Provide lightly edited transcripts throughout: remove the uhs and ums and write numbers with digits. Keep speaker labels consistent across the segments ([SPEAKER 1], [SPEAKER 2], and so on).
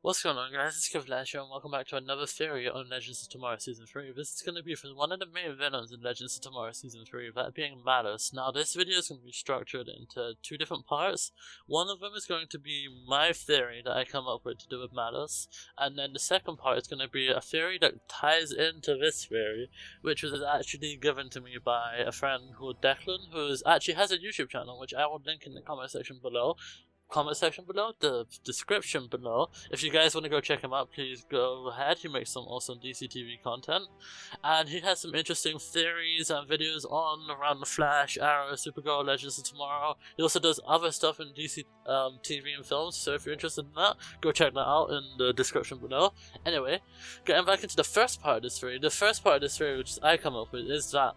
[SPEAKER 1] What's going on, guys? It's Kevlash here, and welcome back to another theory on Legends of Tomorrow Season 3. This is going to be for one of the main villains in Legends of Tomorrow Season 3, that being Mallus. Now, this video is going to be structured into two different parts. One of them is going to be my theory that I come up with to do with Mallus, and then the second part is going to be a theory that ties into this theory, which was actually given to me by a friend called Declan, who actually has a YouTube channel, which I will link in the comment section below, the description below. If you guys want to go check him out, please go ahead. He makes some awesome DCTV content, and he has some interesting theories and videos on around the Flash, Arrow, Supergirl, Legends of Tomorrow. He also does other stuff in DC TV and films, so if you're interested in that, go check that out in the description below. Anyway, getting back into the first part of this theory, which I come up with, is that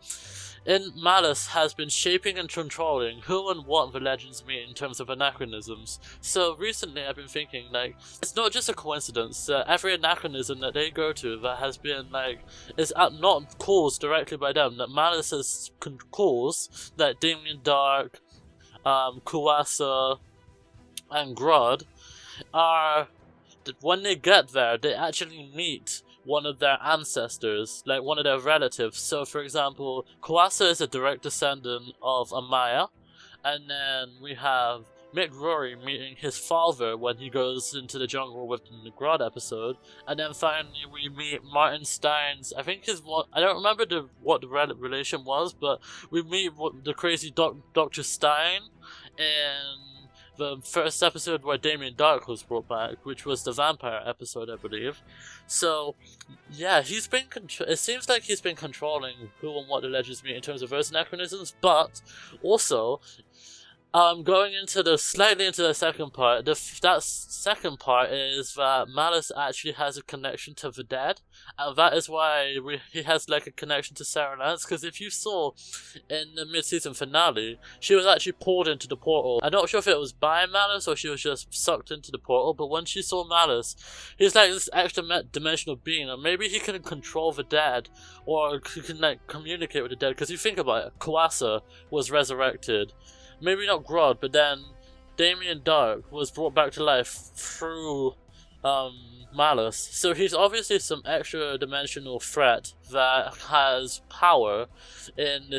[SPEAKER 1] Mallus has been shaping and controlling who and what the legends mean in terms of anachronisms. So recently I've been thinking, like, it's not just a coincidence that every anachronism that they go to that has been, like, is not caused directly by them, that Mallus has caused, that Damien Dark, Kuwasa, and Grodd are, when they get there, they actually meet one of their ancestors, like one of their relatives. So for example, Kuwasa is a direct descendant of Amaya, and then we have Mick Rory meeting his father when he goes into the jungle with the Grodd episode, and then finally we meet Martin Stein's, I think I don't remember what the relation was, but we meet the crazy Dr. Stein in the first episode where Damien Dark was brought back, which was the vampire episode, I believe. So, yeah, it seems like he's been controlling who and what the legends mean in terms of those anachronisms, but also, going slightly into the second part, that second part is that Mallus actually has a connection to the dead, and that is why he has like a connection to Sarah Lance, because if you saw in the mid-season finale, she was actually pulled into the portal. I'm not sure if it was by Mallus or she was just sucked into the portal, but when she saw Mallus, he's like this extra dimensional being, and maybe he can control the dead, or he can like communicate with the dead, because you think about it, Kuwasa was resurrected. Maybe not Grodd, but then Damien Dark was brought back to life through Mallus. So he's obviously some extra dimensional threat that has power in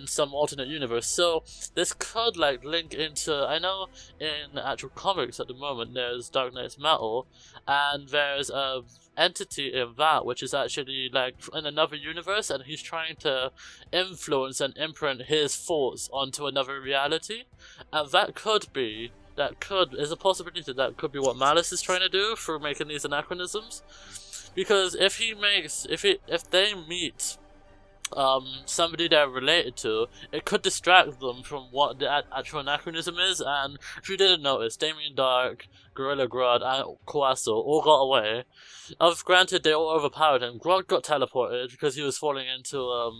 [SPEAKER 1] some alternate universe. So this could like link into, I know in the actual comics at the moment there's Dark Knight's Metal, and there's a entity in that which is actually like in another universe, and he's trying to influence and imprint his thoughts onto another reality, and is a possibility that could be what Mallus is trying to do through making these anachronisms. Because if they meet somebody they're related to, it could distract them from what the actual anachronism is. And if you didn't notice, Damien Dark, Gorilla Grodd, and Kuwasa all got away. Granted, they all overpowered him. Grodd got teleported because he was falling into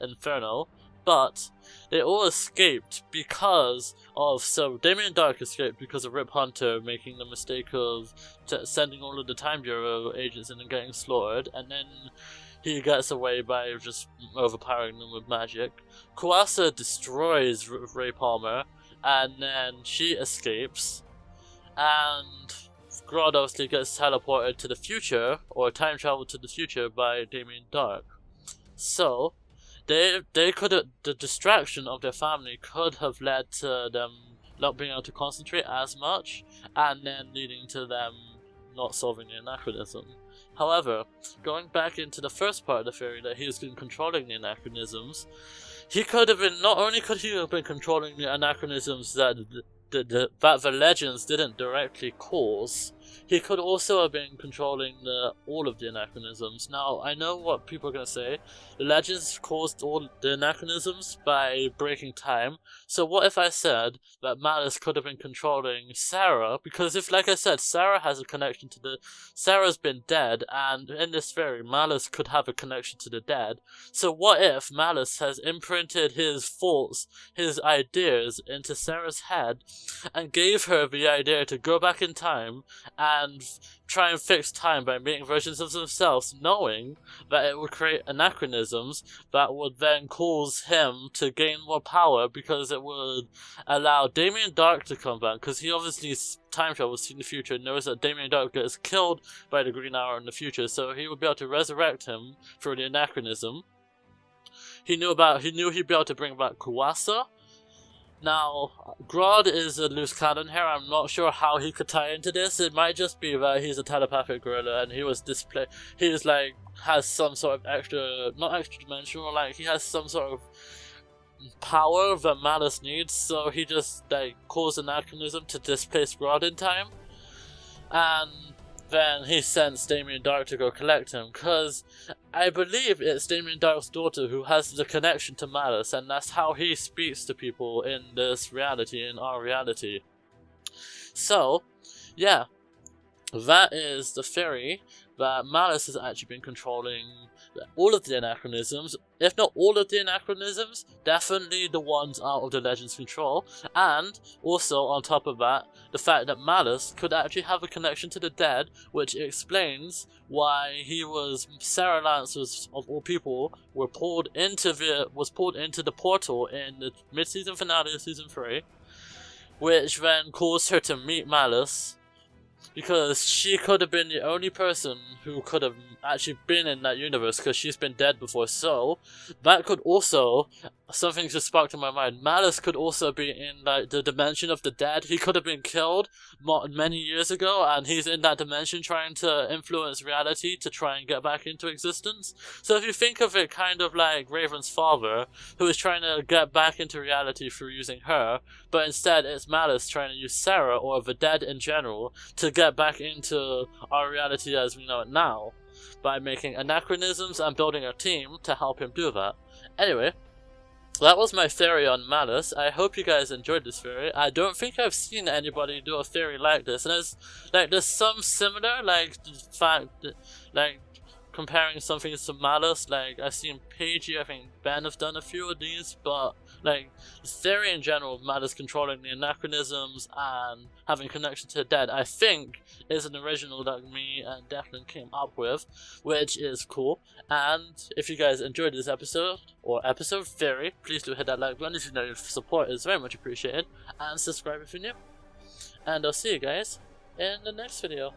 [SPEAKER 1] Inferno, but they all escaped so Damien Dark escaped because of Rip Hunter making the mistake of sending all of the Time Bureau agents in and getting slaughtered, and then he gets away by just overpowering them with magic. Kuwasa destroys Ray Palmer, and then she escapes, and Grodd obviously gets teleported to the future, or time travel to the future by Damien Dark. So the distraction of their family could have led to them not being able to concentrate as much, and then leading to them not solving the anachronism. However, going back into the first part of the theory that he was controlling the anachronisms, not only could he have been controlling the anachronisms that the legends didn't directly cause, he could also have been controlling all of the anachronisms. Now, I know what people are going to say. The legends caused all the anachronisms by breaking time. So what if I said that Mallus could have been controlling Sarah? Because if, like I said, Sarah has a connection to Sarah's been dead, and in this theory, Mallus could have a connection to the dead. So what if Mallus has imprinted his thoughts, his ideas into Sarah's head, and gave her the idea to go back in time and try and fix time by making versions of themselves, knowing that it would create anachronisms that would then cause him to gain more power, because it would allow Damien Dark to come back, because he obviously time travel, seeing the future, knows that Damien Dark gets killed by the Green Arrow in the future, so he would be able to resurrect him through the Anachronism. He knew he'd be able to bring back Kuwasa. Now, Grodd is a loose cannon here. I'm not sure how he could tie into this. It might just be that he's a telepathic gorilla and he was has some sort of extra, not extra dimensional, like he has some sort of power that Mallus needs, so he just caused an anachronism to displace Grodd in time, and then he sends Damien Dark to go collect him, because I believe it's Damien Dark's daughter who has the connection to Mallus, and that's how he speaks to people in this reality, in our reality. So, yeah, that is the theory that Mallus has actually been controlling all of the anachronisms, if not all of the anachronisms, definitely the ones out of the Legend's control, and also on top of that, the fact that Mallus could actually have a connection to the dead, which explains why Sarah Lance was, of all people, was pulled into the portal in the mid-season finale of season 3, which then caused her to meet Mallus, because she could have been the only person who could have actually been in that universe, because she's been dead before. So that could also, something just sparked in my mind, Mallus could also be in the dimension of the dead. He could have been killed many years ago, and he's in that dimension trying to influence reality to try and get back into existence. So if you think of it kind of like Raven's father, who is trying to get back into reality through using her, but instead it's Mallus trying to use Sarah, or the dead in general, to get back into our reality as we know it now, by making anachronisms and building a team to help him do that. Anyway, that was my theory on Mallus. I hope you guys enjoyed this theory. I don't think I've seen anybody do a theory like this, and there's some similar, comparing something to Mallus, I've seen Paige, I think Ben have done a few of these, but the theory in general of Mallus controlling the anachronisms and having connection to the dead, I think is an original that me and Delcan came up with, which is cool. And if you guys enjoyed this episode, or episode theory, please do hit that like button if you know your support is very much appreciated, and subscribe if you're new. And I'll see you guys in the next video.